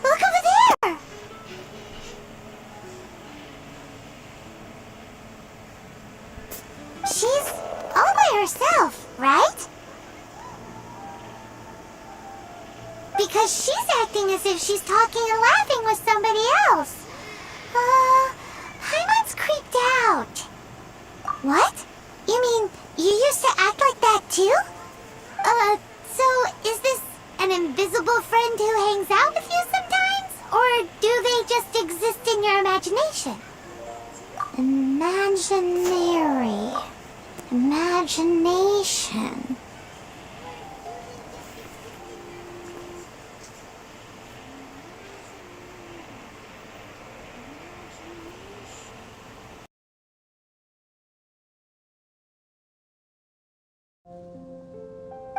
Look over there! She's all by herself, right? Because she's acting as if she's talking and laughing with somebody else. Paimon's creeped out. What? You mean you used to act like that too? So is this an invisible friend who hangs out with you sometimes? Or do they just exist in your imagination? Imagination.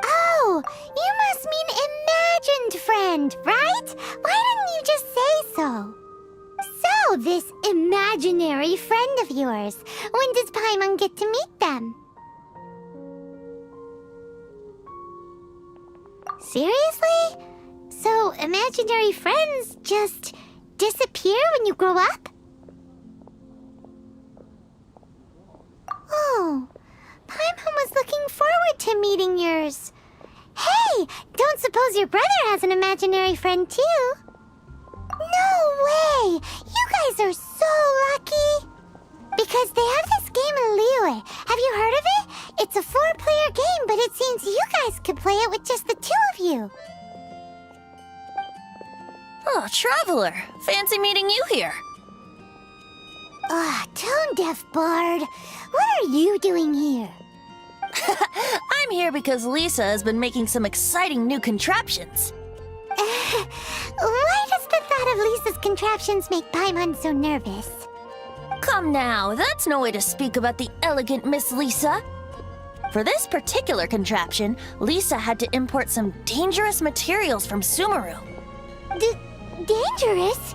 Oh, you must mean imagined friend, right? Why didn't you just say so? So, this imaginary friend of yours, when does Paimon get to meet them? Seriously? So, imaginary friends just disappear when you grow up? Oh, Paimon was looking forward to meeting yours. Hey, don't suppose your brother has an imaginary friend too? No way! You guys are so lucky! Because they have this game in Liyue. Have you heard of it? It's a 4-player game, but it seems you guys could play it with just the 2 of you. Oh, Traveler! Fancy meeting you here. Tone-deaf bard. What are you doing here? I'm here because Lisa has been making some exciting new contraptions. Why does the thought of Lisa's contraptions make Paimon so nervous? Come now, that's no way to speak about the elegant Miss Lisa. For this particular contraption, Lisa had to import some dangerous materials from Sumeru. Dangerous?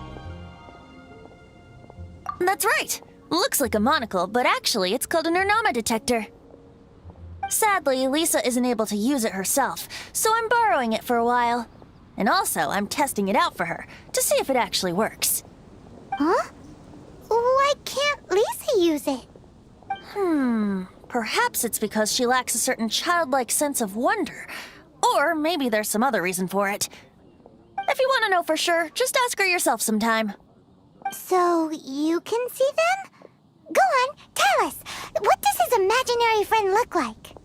That's right. Looks like a monocle, but actually it's called an Ernama detector. Sadly, Lisa isn't able to use it herself, so I'm borrowing it for a while. And also, I'm testing it out for her, to see if it actually works. Huh? Why can't Lisa use it? Perhaps it's because she lacks a certain childlike sense of wonder. Or maybe there's some other reason for it. If you want to know for sure, just ask her yourself sometime. So, you can see them? Go on, tell us. What does his imaginary friend look like?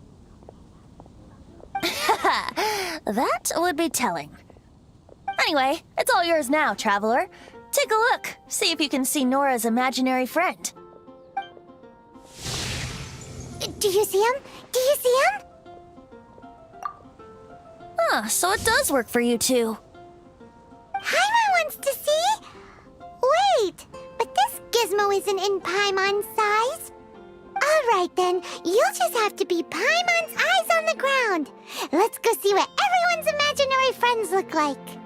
That would be telling. Anyway, it's all yours now, Traveler. Take a look. See if you can see Nora's imaginary friend. Do you see him? Do you see him? So it does work for you two. Paimon wants to see? Wait, but this gizmo isn't in Paimon's size. Alright then, you'll just have to be Paimon's eyes on the ground. Let's go see what everyone's imaginary friends look like.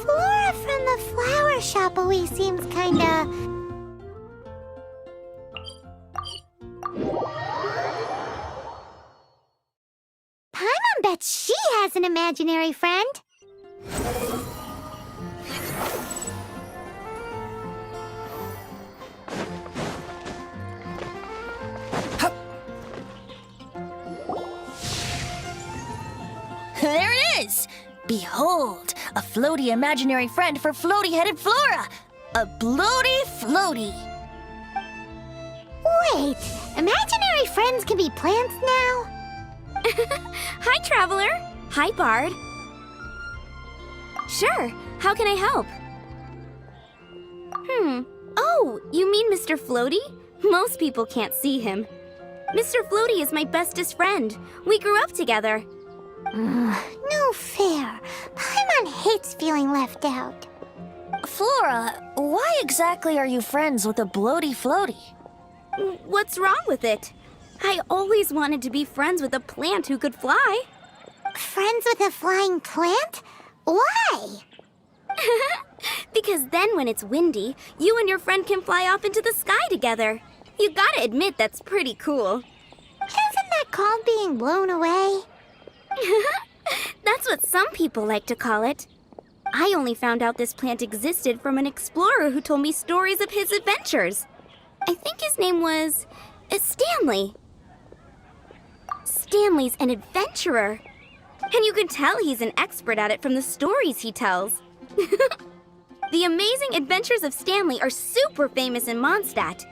Flora from the flower shop always seems kinda... Paimon bets she has an imaginary friend. There it is! Behold, a floaty imaginary friend for floaty-headed Flora! A bloaty floaty! Wait, imaginary friends can be plants now? Hi, Traveler. Hi, Bard. Sure, how can I help? Oh, you mean Mr. Floaty? Most people can't see him. Mr. Floaty is my bestest friend. We grew up together. No fair. Paimon hates feeling left out. Flora, why exactly are you friends with a bloaty floaty? What's wrong with it? I always wanted to be friends with a plant who could fly. Friends with a flying plant? Why? Because then when it's windy, you and your friend can fly off into the sky together. You gotta admit that's pretty cool. Is it called being blown away? That's what some people like to call it. I only found out this plant existed from an explorer who told me stories of his adventures. I think his name was Stanley. Stanley's an adventurer. And you can tell he's an expert at it from the stories he tells. The amazing adventures of Stanley are super famous in Mondstadt.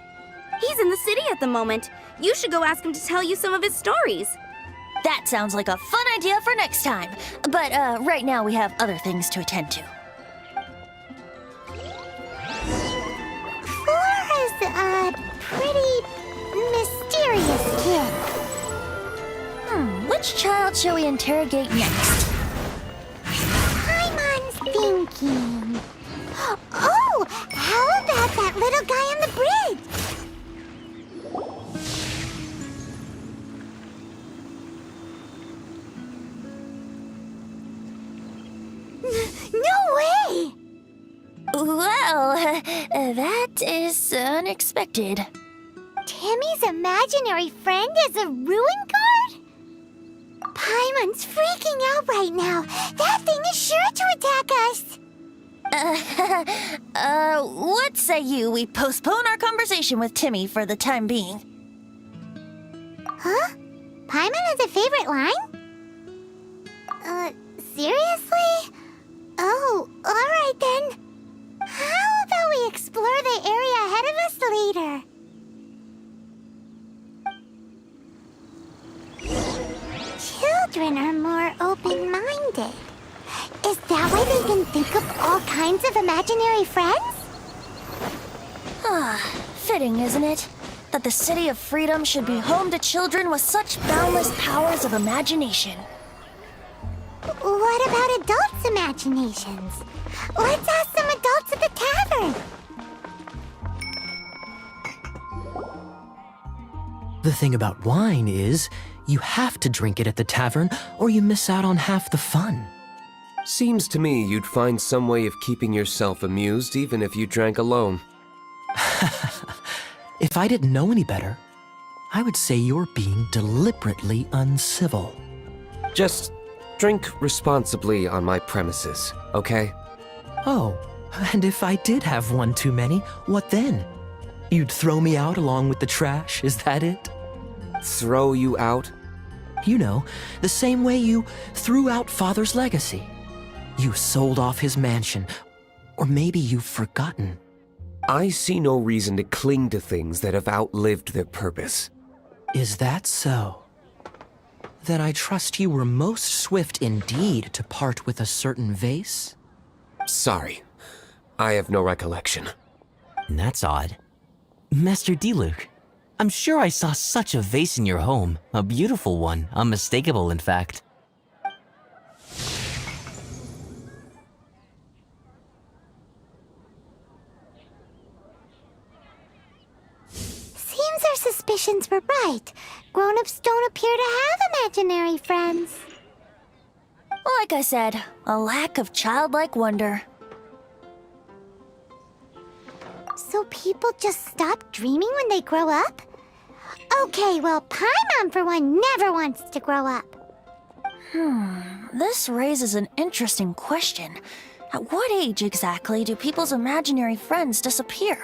He's in the city at the moment. You should go ask him to tell you some of his stories. That sounds like a fun idea for next time. But right now we have other things to attend to. Flora's a pretty mysterious kid. Which child shall we interrogate next? Paimon's thinking. Oh, how about that little guy on the bridge? No way! Well, that is unexpected. Timmy's imaginary friend is a ruin guard? Paimon's freaking out right now. That thing is sure to attack us. What say you we postpone our conversation with Timmy for the time being? Huh? Paimon has a favorite line? Seriously? Oh, alright then. How about we explore the area ahead of us later? Children are more open-minded. Is that why they can think of all kinds of imaginary friends? Fitting, isn't it? That the City of Freedom should be home to children with such boundless powers of imagination. What about adults' imaginations? Let's ask some adults at the tavern. The thing about wine is, you have to drink it at the tavern or you miss out on half the fun. Seems to me you'd find some way of keeping yourself amused even if you drank alone. If I didn't know any better, I would say you're being deliberately uncivil. Just drink responsibly on my premises, okay? Oh, and if I did have one too many, what then? You'd throw me out along with the trash, is that it? Throw you out? You know, the same way you threw out Father's legacy. You sold off his mansion, or maybe you've forgotten. I see no reason to cling to things that have outlived their purpose. Is that so? Then I trust you were most swift indeed to part with a certain vase? Sorry, I have no recollection. That's odd. Master D-Luke, I'm sure I saw such a vase in your home. A beautiful one, unmistakable in fact. Seems our suspicions were right. Grown-ups don't appear to have imaginary friends. Like I said, a lack of childlike wonder. So people just stop dreaming when they grow up? Okay, well, Paimon, for one, never wants to grow up. This raises an interesting question. At what age exactly do people's imaginary friends disappear?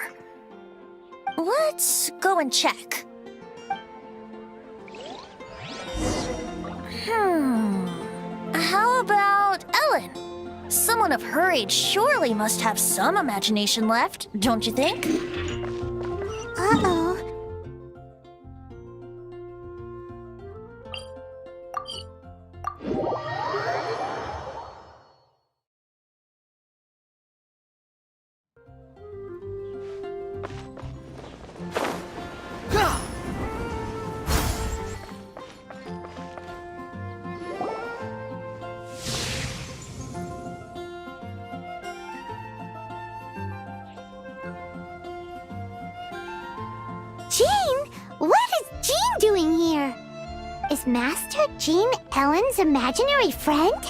Let's go and check. How about Ellen? Someone of her age surely must have some imagination left, don't you think? Uh-oh. Jean? What is Jean doing here? Is Master Jean Ellen's imaginary friend?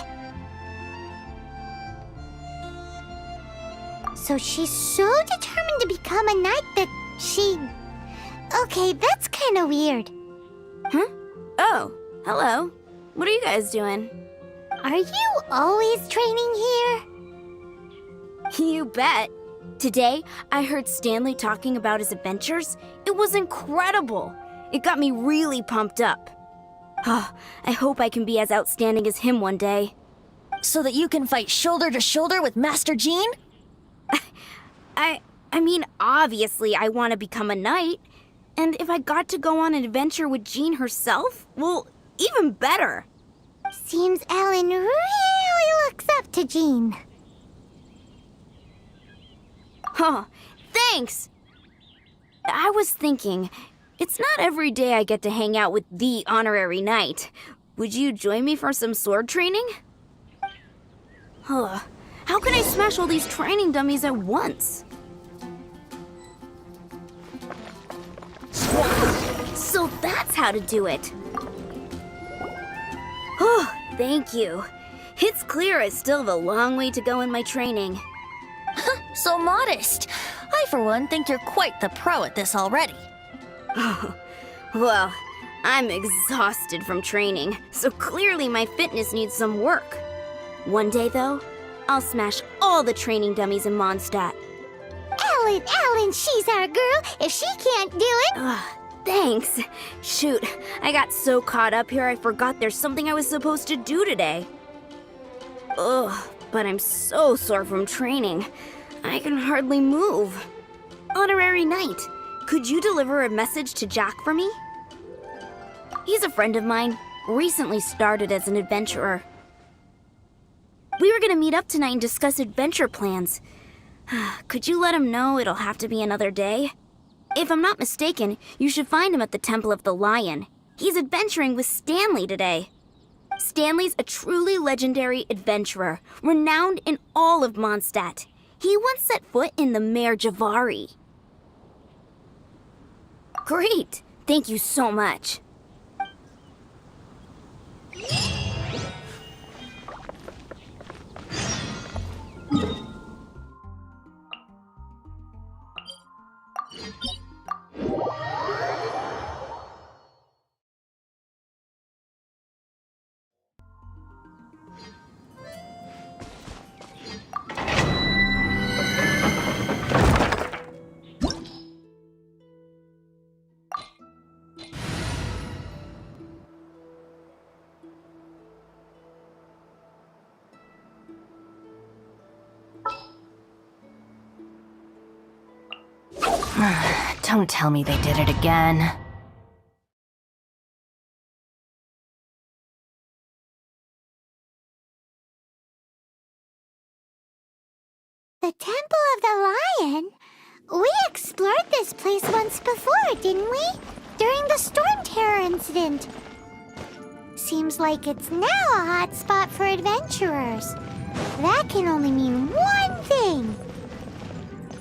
So she's so determined to become a knight that she... Okay, that's kind of weird. Oh, hello. What are you guys doing? Are you always training here? You bet. Today, I heard Stanley talking about his adventures. It was incredible. It got me really pumped up. Oh, I hope I can be as outstanding as him one day. So that you can fight shoulder to shoulder with Master Jean? I mean, obviously I want to become a knight. And if I got to go on an adventure with Jean herself, well, even better. Seems Ellen really looks up to Jean. Huh, thanks! I was thinking, it's not every day I get to hang out with the honorary knight. Would you join me for some sword training? Huh, how can I smash all these training dummies at once? So that's how to do it. Oh, thank you. It's clear I still have a long way to go in my training. So modest. I, for one, think you're quite the pro at this already. Well, I'm exhausted from training, so clearly my fitness needs some work. One day, though, I'll smash all the training dummies in Mondstadt. Ellen, she's our girl. If she can't do it... Thanks. Shoot, I got so caught up here I forgot there's something I was supposed to do today. Ugh, but I'm so sore from training. I can hardly move. Honorary Knight, could you deliver a message to Jack for me? He's a friend of mine, recently started as an adventurer. We were gonna meet up tonight and discuss adventure plans. Could you let him know it'll have to be another day? If I'm not mistaken, you should find him at the Temple of the Lion. He's adventuring with Stanley today. Stanley's a truly legendary adventurer, renowned in all of Mondstadt. He once set foot in the Mare Javari. Great! Thank you so much. Don't tell me they did it again. The Temple of the Lion? We explored this place once before, didn't we? During the Storm Terror incident. Seems like it's now a hot spot for adventurers. That can only mean one thing.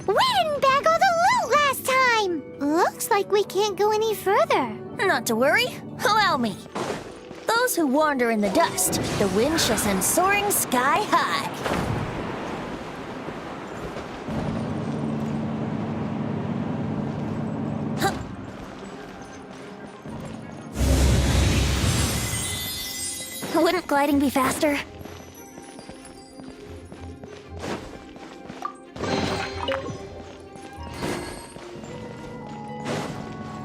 We didn't bag all the loot last time! Looks like we can't go any further. Not to worry. Allow me. Those who wander in the dust, the wind shall send soaring sky high. Huh. Wouldn't gliding be faster?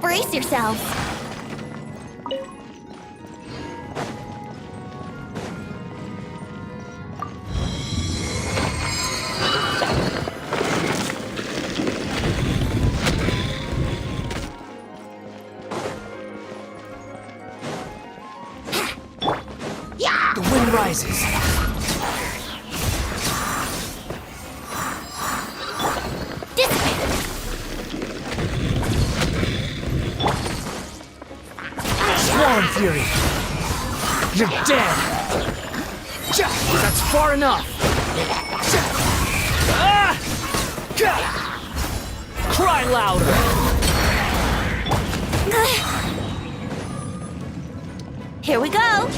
Brace yourselves. The wind rises. Swarm Fury! You're dead! That's far enough! Cry louder! Here we go.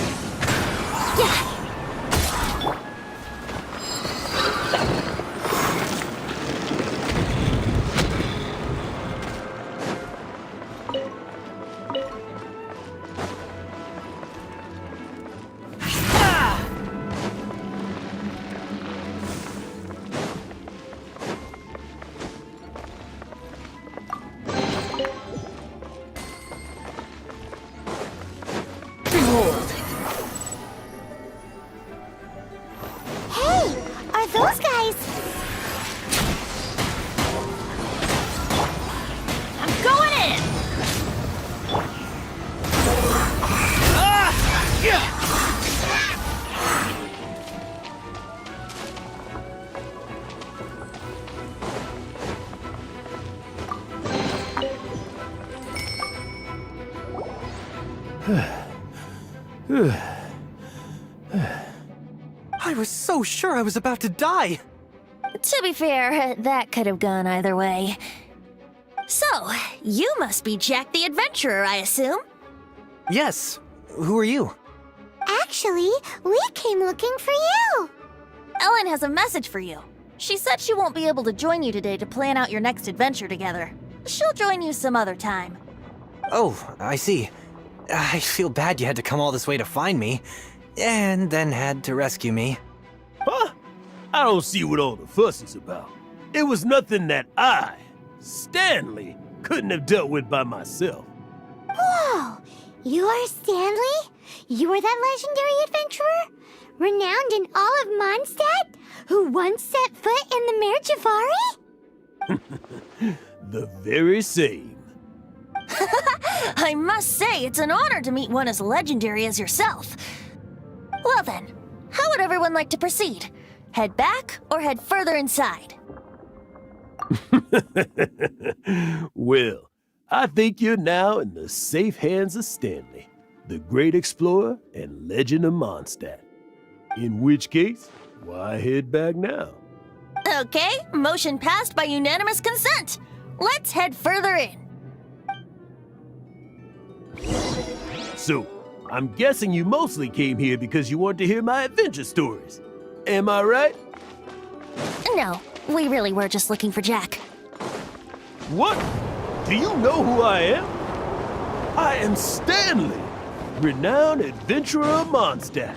I was so sure I was about to die. To be fair, that could have gone either way. So, you must be Jack the Adventurer, I assume? Yes. Who are you? Actually, we came looking for you. Ellen has a message for you. She said she won't be able to join you today to plan out your next adventure together. She'll join you some other time. Oh, I see. I feel bad you had to come all this way to find me, and then had to rescue me. Huh? I don't see what all the fuss is about. It was nothing that I, Stanley, couldn't have dealt with by myself. Whoa! You are Stanley? You are that legendary adventurer? Renowned in all of Mondstadt? Who once set foot in the Mare Javari? The very same. I must say, it's an honor to meet one as legendary as yourself. Well then, how would everyone like to proceed? Head back or head further inside? Well, I think you're now in the safe hands of Stanley, the great explorer and legend of Mondstadt. In which case, why head back now? Okay, motion passed by unanimous consent. Let's head further in. So, I'm guessing you mostly came here because you want to hear my adventure stories. Am I right? No, we really were just looking for Jack. What? Do you know who I am? I am Stanley, renowned adventurer of Mondstadt.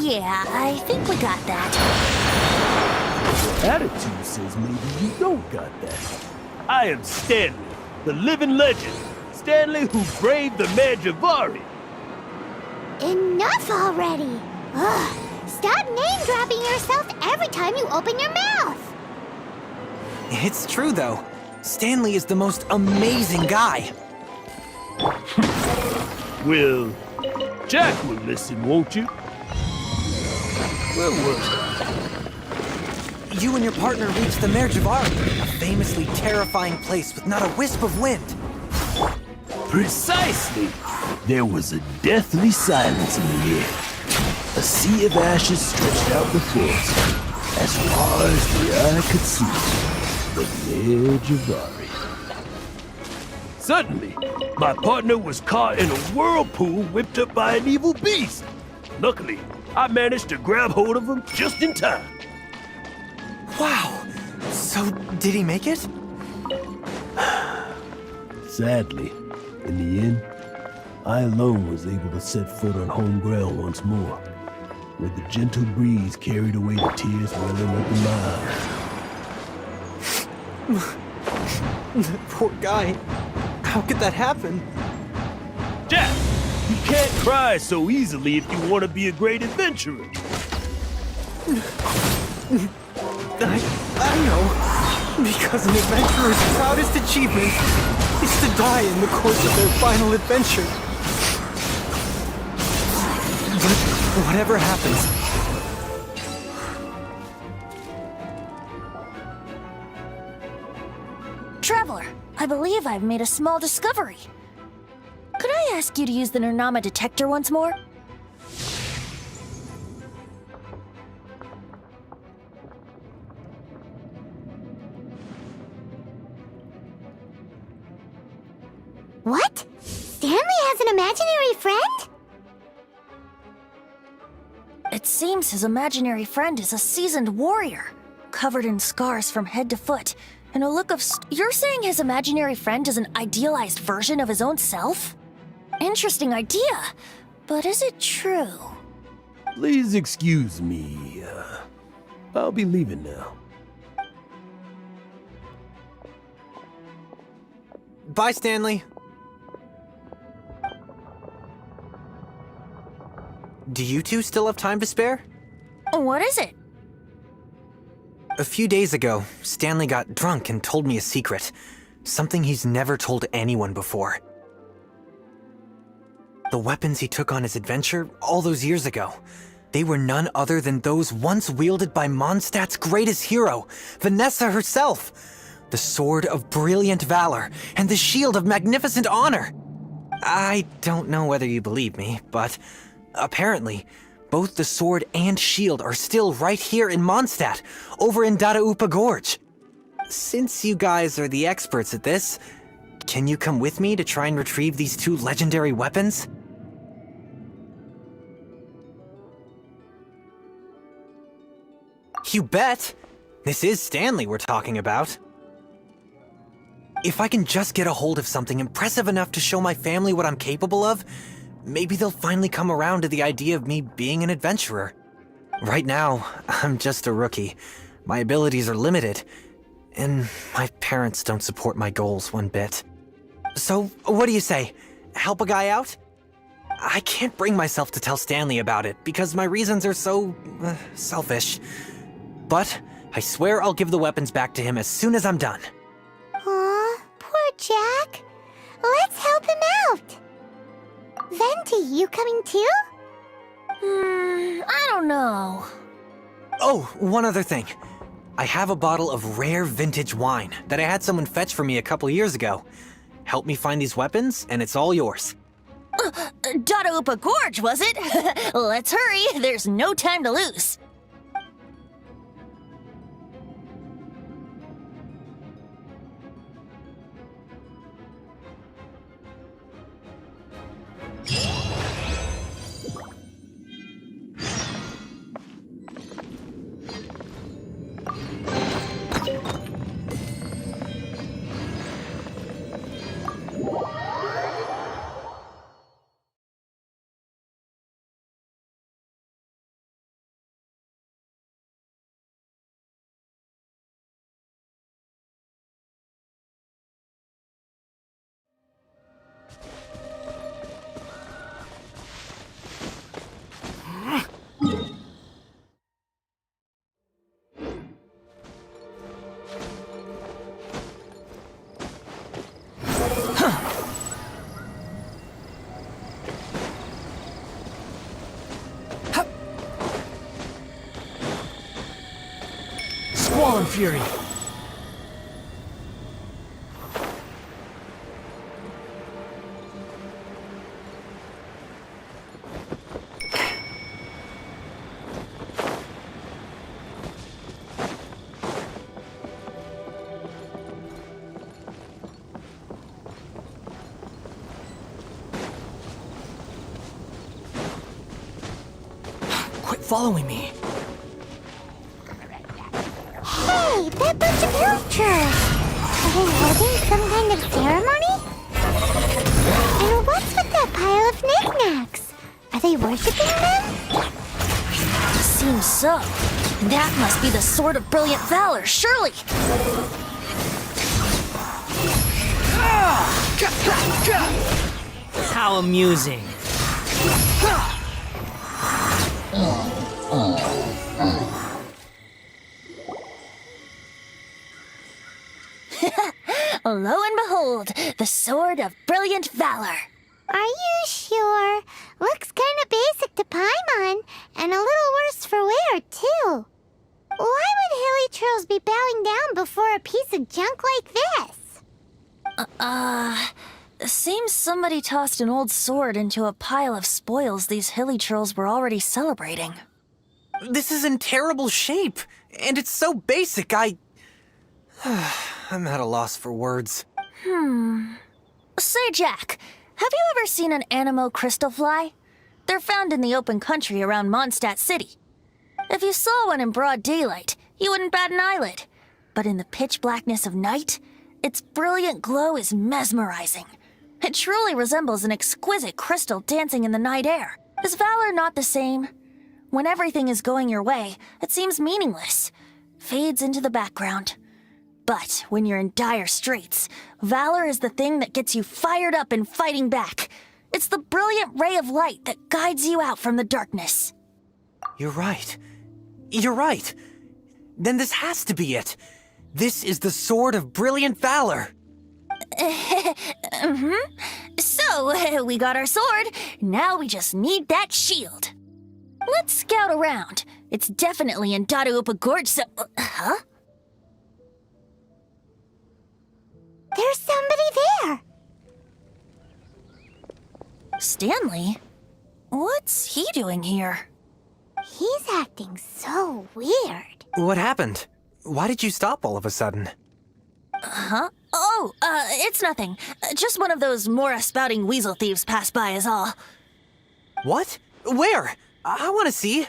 Yeah, I think we got that. Your attitude says maybe you don't got that. I am Stanley, the living legend. Stanley who braved the Mare Javari. Enough already! Ugh! Stop name-dropping yourself every time you open your mouth! It's true, though. Stanley is the most amazing guy. Well, Jack will listen, won't you? Where was I? You and your partner reached the Mare Javari, a famously terrifying place with not a wisp of wind. Precisely! There was a deathly silence in the air. A sea of ashes stretched out before us, as far as the eye could see. The Mare Javari. Suddenly, my partner was caught in a whirlpool whipped up by an evil beast. Luckily, I managed to grab hold of him just in time. Wow! So, did he make it? Sadly, in the end, I alone was able to set foot on home ground once more, where the gentle breeze carried away the tears welling up in my eyes. Poor guy. How could that happen? Jack, you can't cry so easily if you want to be a great adventurer. I know. Because an adventurer's proudest achievement is to die in the course of their final adventure. But whatever happens, Traveler, I believe I've made a small discovery. Could I ask you to use the Nernama detector once more? What? Stanley has an imaginary friend? It seems his imaginary friend is a seasoned warrior, covered in scars from head to foot, and a look of You're saying his imaginary friend is an idealized version of his own self? Interesting idea, but is it true? Please excuse me. I'll be leaving now. bye, Stanley. Do you two still have time to spare? What is it? A few days ago, Stanley got drunk and told me a secret. Something he's never told anyone before. The weapons he took on his adventure all those years ago, they were none other than those once wielded by Mondstadt's greatest hero, Vanessa herself. The sword of brilliant valor and the shield of magnificent honor. I don't know whether you believe me, but apparently, both the sword and shield are still right here in Mondstadt, over in Dadaupa Gorge. Since you guys are the experts at this, can you come with me to try and retrieve these two legendary weapons? You bet! This is Stanley we're talking about. If I can just get a hold of something impressive enough to show my family what I'm capable of, maybe they'll finally come around to the idea of me being an adventurer. Right now, I'm just a rookie. My abilities are limited, and my parents don't support my goals one bit. So, what do you say? Help a guy out? I can't bring myself to tell Stanley about it because my reasons are so selfish. But I swear I'll give the weapons back to him as soon as I'm done. Aw, poor Jack. Let's help him out. Venti, you coming too? I don't know. Oh, one other thing. I have a bottle of rare vintage wine that I had someone fetch for me a couple years ago. Help me find these weapons, and it's all yours. Dadaupa Gorge, was it? Let's hurry, there's no time to lose. Squall Fury! Quit following me! Hey, that bunch of villagers! Are they holding some kind of ceremony? And what's with that pile of knickknacks? Are they worshipping them? Seems so. That must be the Sword of Brilliant Valor, surely! How amusing. Lo and behold, the Sword of Brilliant Valor. Are you sure? Looks kinda basic to Paimon, and a little worse for wear, too. Why would hilly trolls be bowing down before a piece of junk like this? Seems somebody tossed an old sword into a pile of spoils these hilly trolls were already celebrating. This is in terrible shape, and it's so basic, I'm at a loss for words. Say, Jack, have you ever seen an Anemo crystal fly? They're found in the open country around Mondstadt City. If you saw one in broad daylight, you wouldn't bat an eyelid. But in the pitch blackness of night, its brilliant glow is mesmerizing. It truly resembles an exquisite crystal dancing in the night air. Is valor not the same? When everything is going your way, it seems meaningless, fades into the background. But when you're in dire straits, valor is the thing that gets you fired up and fighting back. It's the brilliant ray of light that guides you out from the darkness. You're right. You're right. Then this has to be it. This is the Sword of Brilliant Valor. So, we got our sword. Now we just need that shield. Let's scout around. It's definitely in Dadaupa Gorge, so... Huh? There's somebody there! Stanley? What's he doing here? He's acting so weird. What happened? Why did you stop all of a sudden? Huh? Oh, it's nothing. Just one of those Mora-spouting weasel thieves passed by is all. What? Where? I want to see.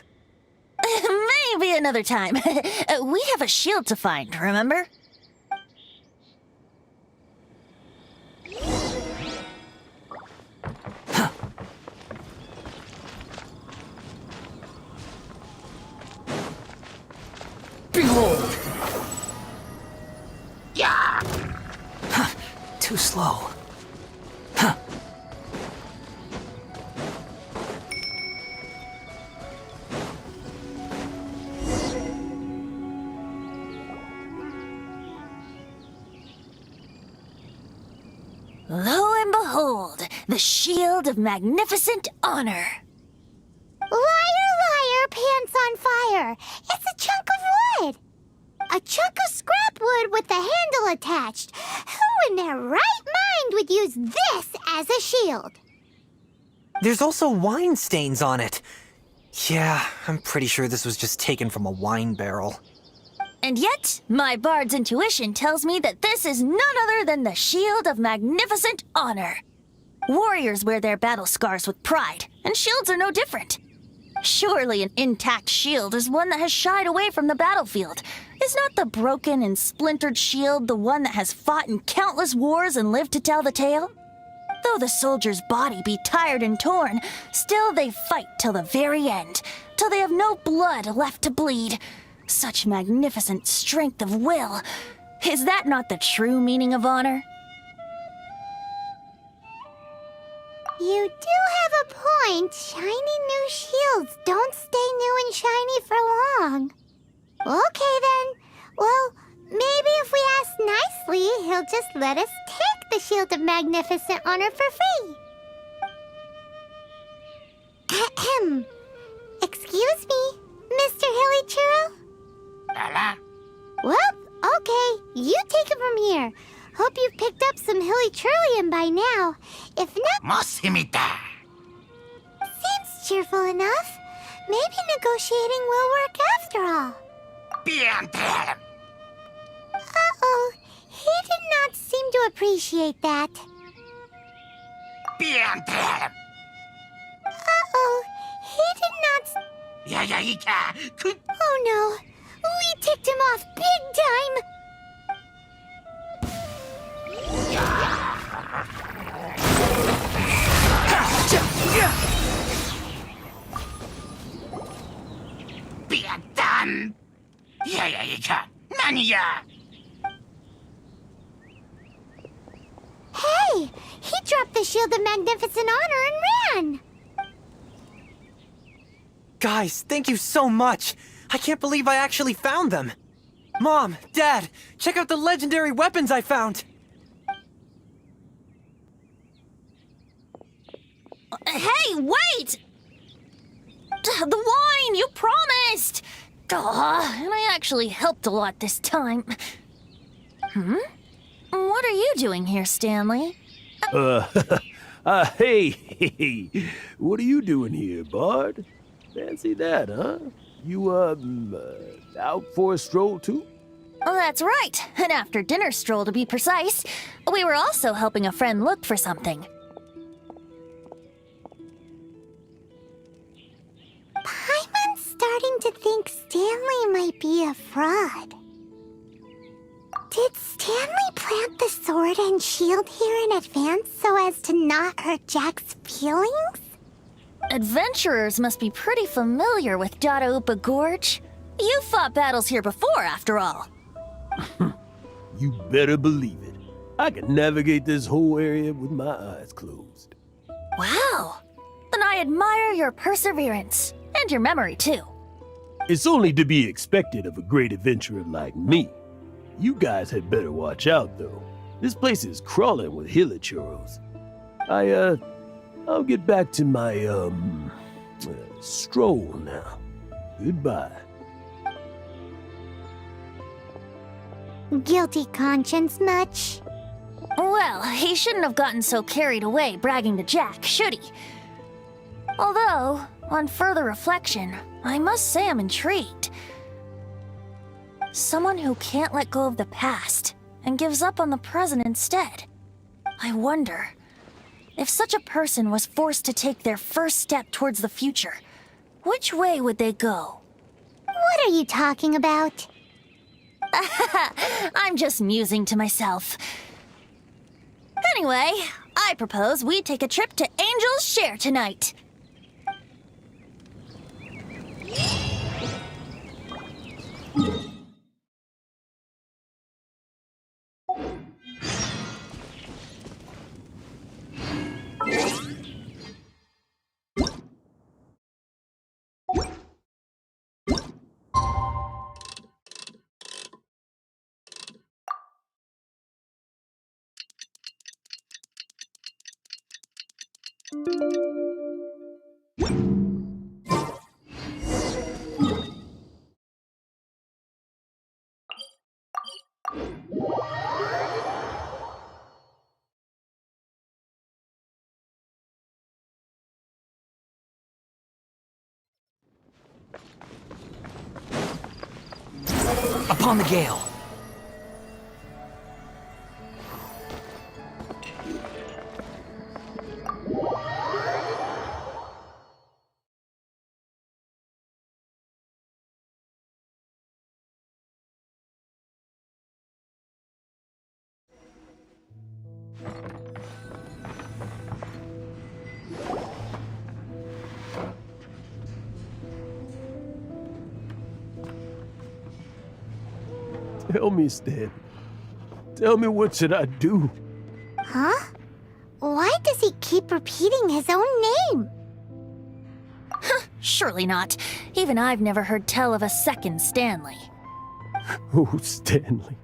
Maybe another time. We have a shield to find, remember? Behold! Yeah! Huh, too slow. Huh. Lo and behold, the shield of magnificent honor. Liar, liar, pants on fire. It's a chunk of wood. A chunk of scrap wood with the handle attached. Who in their right mind would use this as a shield? There's also wine stains on it. Yeah, I'm pretty sure this was just taken from a wine barrel. And yet, my bard's intuition tells me that this is none other than the shield of magnificent honor. Warriors wear their battle scars with pride, and shields are no different. Surely an intact shield is one that has shied away from the battlefield. Is not the broken and splintered shield the one that has fought in countless wars and lived to tell the tale? Though the soldier's body be tired and torn, still they fight till the very end, till they have no blood left to bleed. Such magnificent strength of will. Is that not the true meaning of honor? You do have a point. Shiny new shields don't stay new and shiny for long. Okay then. Well, maybe if we ask nicely, he'll just let us take the shield of magnificent honor for free. Ahem. Excuse me, Mr. Hilly Churro? Well, okay. You take it from here. Hope you've picked up some Hilly Churlium by now. If not... Seems cheerful enough. Maybe negotiating will work after all. Uh-oh. He did not seem to appreciate that. Uh-oh. He did not... Oh no. We ticked him off big time. Hey! He dropped the shield of magnificent honor and ran! Guys, thank you so much! I can't believe I actually found them! Mom, Dad, check out the legendary weapons I found! Hey, wait! The wine, you promised! And I actually helped a lot this time. What are you doing here, Stanley? Hey, what are you doing here, Bard? Fancy that, huh? You, out for a stroll, too? That's right. An after-dinner stroll, to be precise. We were also helping a friend look for something. Paimon's starting to think Stanley might be a fraud. Did Stanley plant the sword and shield here in advance so as to not hurt Jack's feelings? Adventurers must be pretty familiar with Dadaupa Gorge. You fought battles here before, after all. You better believe it. I can navigate this whole area with my eyes closed. Wow. Then I admire your perseverance. And your memory, too. It's only to be expected of a great adventurer like me. You guys had better watch out, though. This place is crawling with hilichurros. I'll get back to my, stroll now. Goodbye. Guilty conscience much? Well, he shouldn't have gotten so carried away bragging to Jack, should he? Although, on further reflection, I must say I'm intrigued. Someone who can't let go of the past and gives up on the present instead. I wonder, if such a person was forced to take their first step towards the future, which way would they go? What are you talking about? I'm just musing to myself. Anyway, I propose we take a trip to Angel's Share tonight. Upon the gale! Tell me, Stan. Tell me, what should I do? Huh? Why does he keep repeating his own name? Surely not. Even I've never heard tell of a second Stanley. Oh, Stanley.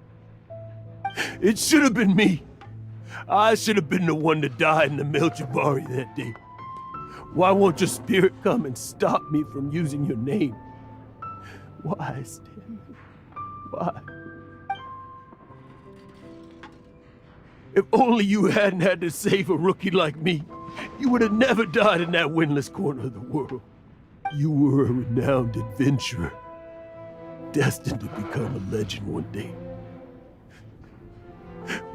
It should have been me. I should have been the one to die in the Melchivari that day. Why won't your spirit come and stop me from using your name? Why, Stanley? Why? If only you hadn't had to save a rookie like me, you would have never died in that windless corner of the world. You were a renowned adventurer, destined to become a legend one day.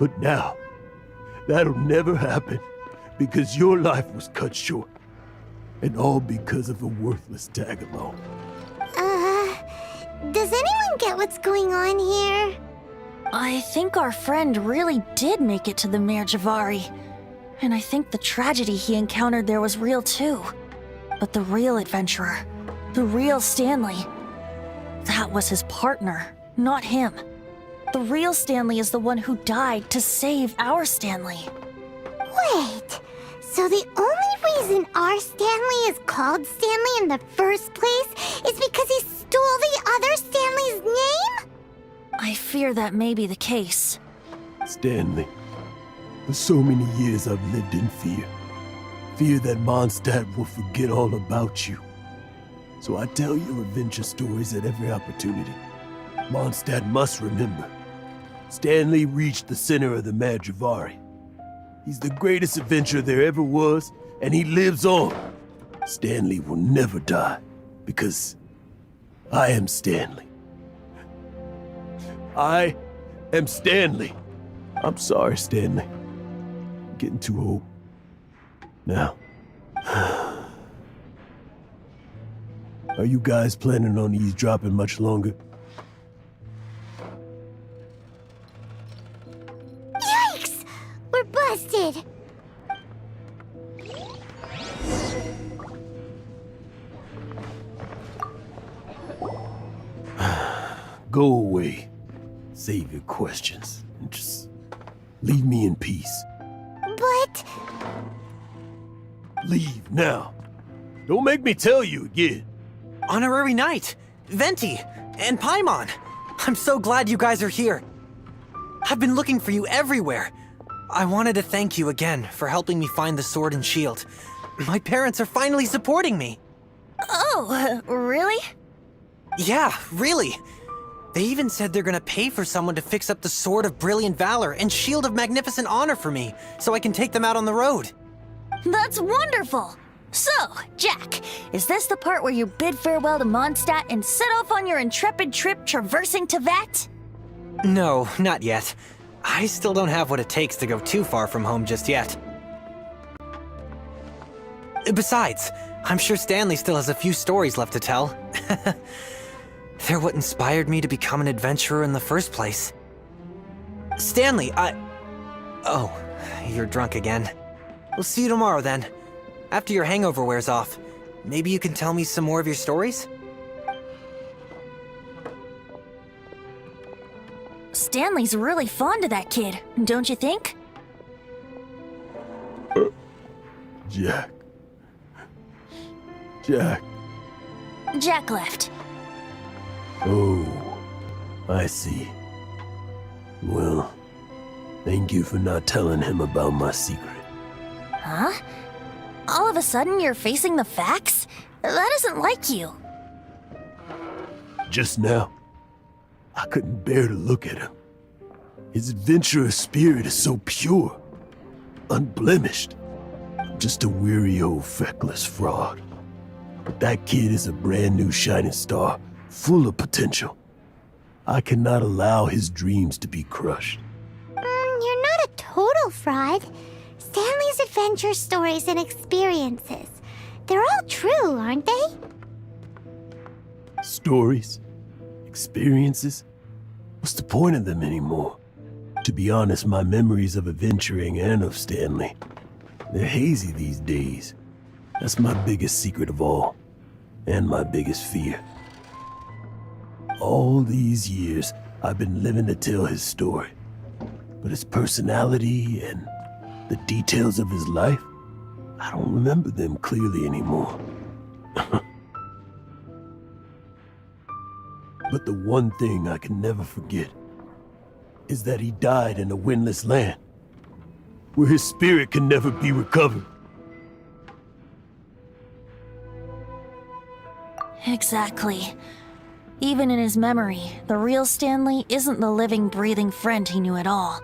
But now, that'll never happen, because your life was cut short, and all because of a worthless tag-along. Does anyone get what's going on here? I think our friend really did make it to the Merjavari. And I think the tragedy he encountered there was real too. But the real adventurer, the real Stanley, that was his partner, not him. The real Stanley is the one who died to save our Stanley. Wait, so the only reason our Stanley is called Stanley in the first place is because he stole the other Stanley's name? I fear that may be the case. Stanley, for so many years I've lived in fear. Fear that Mondstadt will forget all about you. So I tell your adventure stories at every opportunity. Mondstadt must remember. Stanley reached the center of the Madrivari. He's the greatest adventurer there ever was, and he lives on. Stanley will never die, because I am Stanley. I am Stanley. I'm sorry, Stanley. I'm getting too old. Now, are you guys planning on eavesdropping much longer? Yikes! We're busted! Go away. Save your questions and just leave me in peace. But... Leave now. Don't make me tell you again. Honorary Knight, Venti, and Paimon. I'm so glad you guys are here. I've been looking for you everywhere. I wanted to thank you again for helping me find the sword and shield. My parents are finally supporting me. Oh, really? Yeah, really. They even said they're gonna pay for someone to fix up the Sword of Brilliant Valor and Shield of Magnificent Honor for me, so I can take them out on the road. That's wonderful! So, Jack, is this the part where you bid farewell to Mondstadt and set off on your intrepid trip traversing Tevat? No, not yet. I still don't have what it takes to go too far from home just yet. Besides, I'm sure Stanley still has a few stories left to tell. They're what inspired me to become an adventurer in the first place. Stanley, Oh, you're drunk again. We'll see you tomorrow then. After your hangover wears off, maybe you can tell me some more of your stories? Stanley's really fond of that kid, don't you think? Jack. Jack. Jack left. Oh, I see. Well, thank you for not telling him about my secret. Huh? All of a sudden you're facing the facts? That isn't like you. Just now, I couldn't bear to look at him. His adventurous spirit is so pure, unblemished. I'm just a weary old feckless fraud. But that kid is a brand new shining star, full of potential. I cannot allow his dreams to be crushed. You're not a total fraud. Stanley's adventure stories and experiences. They're all true, aren't they? Stories? Experiences? What's the point of them anymore? To be honest, my memories of adventuring and of Stanley, they're hazy these days. That's my biggest secret of all, and my biggest fear. All these years, I've been living to tell his story. But his personality and the details of his life, I don't remember them clearly anymore. But the one thing I can never forget is that he died in a windless land, where his spirit can never be recovered. Exactly. Even in his memory, the real Stanley isn't the living, breathing friend he knew at all.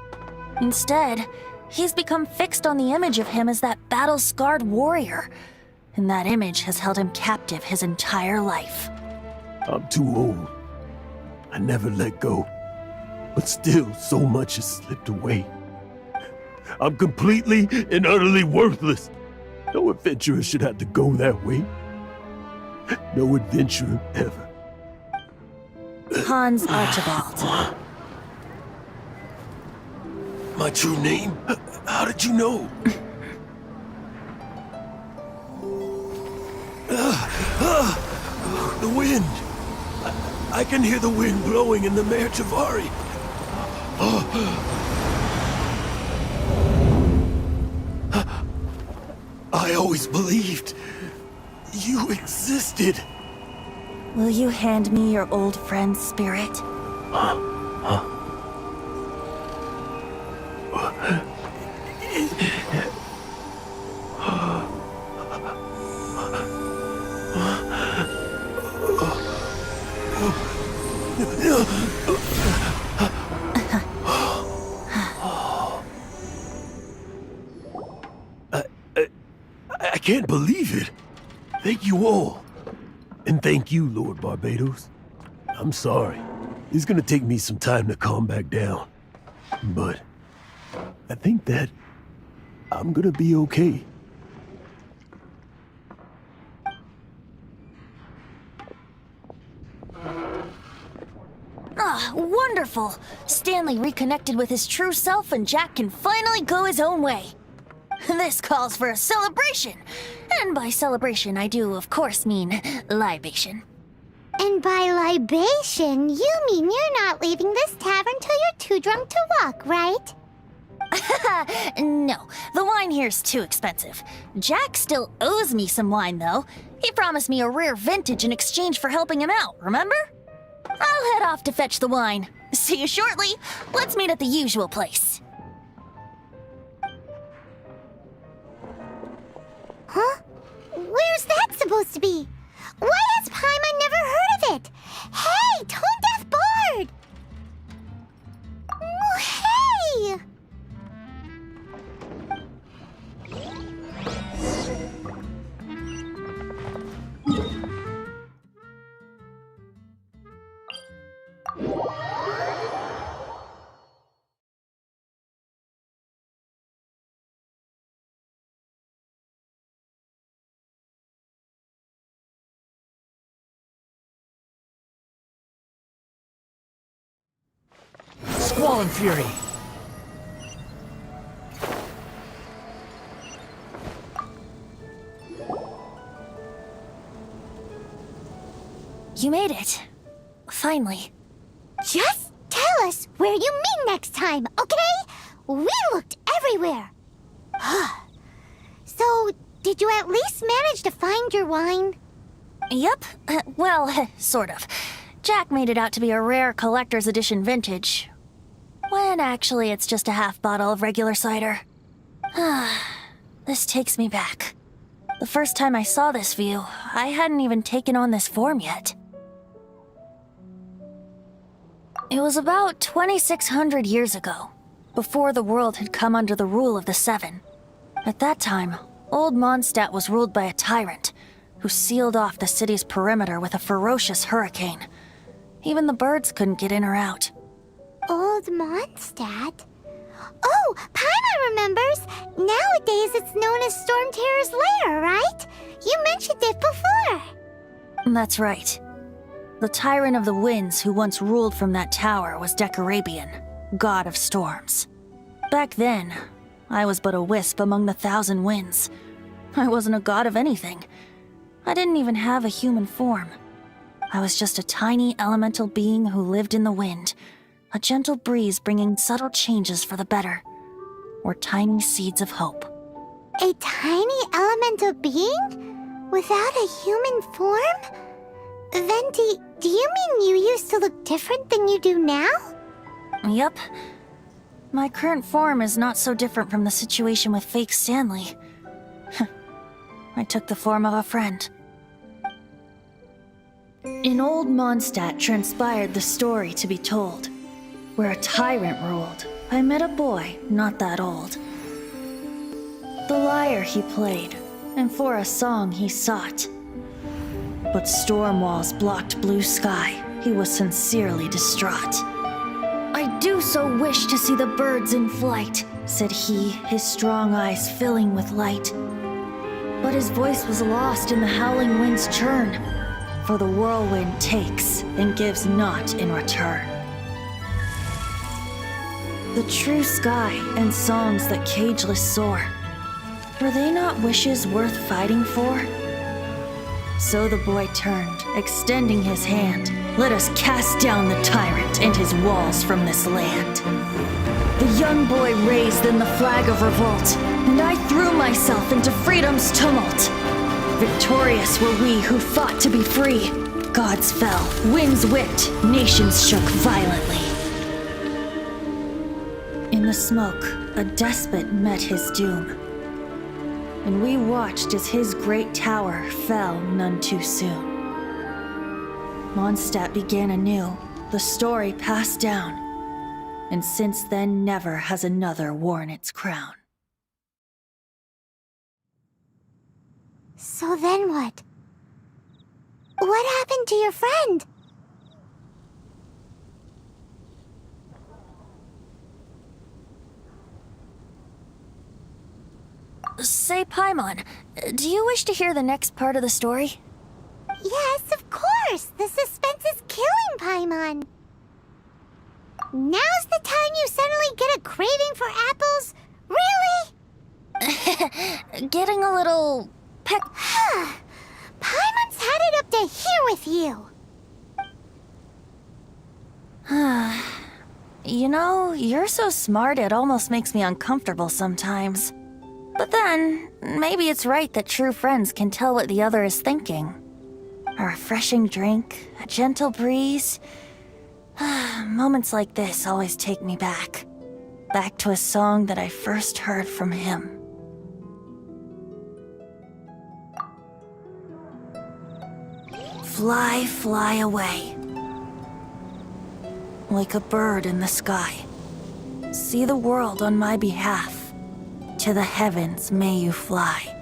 Instead, he's become fixed on the image of him as that battle-scarred warrior, and that image has held him captive his entire life. I'm too old. I never let go. But still, so much has slipped away. I'm completely and utterly worthless. No adventurer should have to go that way. No adventurer ever. Hans Archibald. My true name? How did you know? The wind. I can hear the wind blowing in the Mare Javari. I always believed you existed. Will you hand me your old friend's spirit? I can't believe it. Thank you all. And thank you, Lord Barbados. I'm sorry. It's gonna take me some time to calm back down. But I think that I'm gonna be okay. Ah, wonderful! Stanley reconnected with his true self and Jack can finally go his own way. This calls for a celebration. And by celebration, I do, of course, mean libation. And by libation, you mean you're not leaving this tavern till you're too drunk to walk, right? No, the wine here's too expensive. Jack still owes me some wine, though. He promised me a rare vintage in exchange for helping him out, remember? I'll head off to fetch the wine. See you shortly. Let's meet at the usual place. Huh? Where's that supposed to be? Why has Paimon never heard of it? Hey, Tone Deaf Swollen Fury! You made it. Finally. Just tell us where you meet next time, okay? We looked everywhere. So, did you at least manage to find your wine? Yep. Well, sort of. Jack made it out to be a rare collector's edition vintage. When actually it's just a half bottle of regular cider. This takes me back. The first time I saw this view, I hadn't even taken on this form yet. It was about 2,600 years ago, before the world had come under the rule of the Seven. At that time, old Mondstadt was ruled by a tyrant, who sealed off the city's perimeter with a ferocious hurricane. Even the birds couldn't get in or out. Old Mondstadt? Oh, Paimon remembers! Nowadays it's known as Storm Terror's lair, right? You mentioned it before. That's right. The tyrant of the winds who once ruled from that tower was Decorabian, god of storms. Back then, I was but a wisp among the thousand winds. I wasn't a god of anything. I didn't even have a human form. I was just a tiny elemental being who lived in the wind, a gentle breeze bringing subtle changes for the better, or tiny seeds of hope. A tiny elemental being? Without a human form? Venti, do you mean you used to look different than you do now? Yup. My current form is not so different from the situation with fake Stanley. I took the form of a friend. In old Mondstadt transpired the story to be told. Where a tyrant ruled, I met a boy not that old. The lyre he played, and for a song he sought. But storm walls blocked blue sky, he was sincerely distraught. I do so wish to see the birds in flight, said he, his strong eyes filling with light. But his voice was lost in the howling wind's churn, for the whirlwind takes and gives not in return. The true sky and songs that cageless soar, were they not wishes worth fighting for? So the boy turned, extending his hand. Let us cast down the tyrant and his walls from this land. The young boy raised then the flag of revolt, and I threw myself into freedom's tumult. Victorious were we who fought to be free. Gods fell, winds whipped, nations shook violently. In the smoke, a despot met his doom, and we watched as his great tower fell none too soon. Mondstadt began anew, the story passed down, and since then never has another worn its crown. So then what? What happened to your friend? Say, Paimon, do you wish to hear the next part of the story? Yes, of course! The suspense is killing, Paimon! Now's the time you suddenly get a craving for apples? Really? Getting a little Paimon's had it up to here with you! You know, you're so smart it almost makes me uncomfortable sometimes. But then, maybe it's right that true friends can tell what the other is thinking. A refreshing drink, a gentle breeze. Moments like this always take me back. Back to a song that I first heard from him. Fly, fly away. Like a bird in the sky. See the world on my behalf. To the heavens may you fly.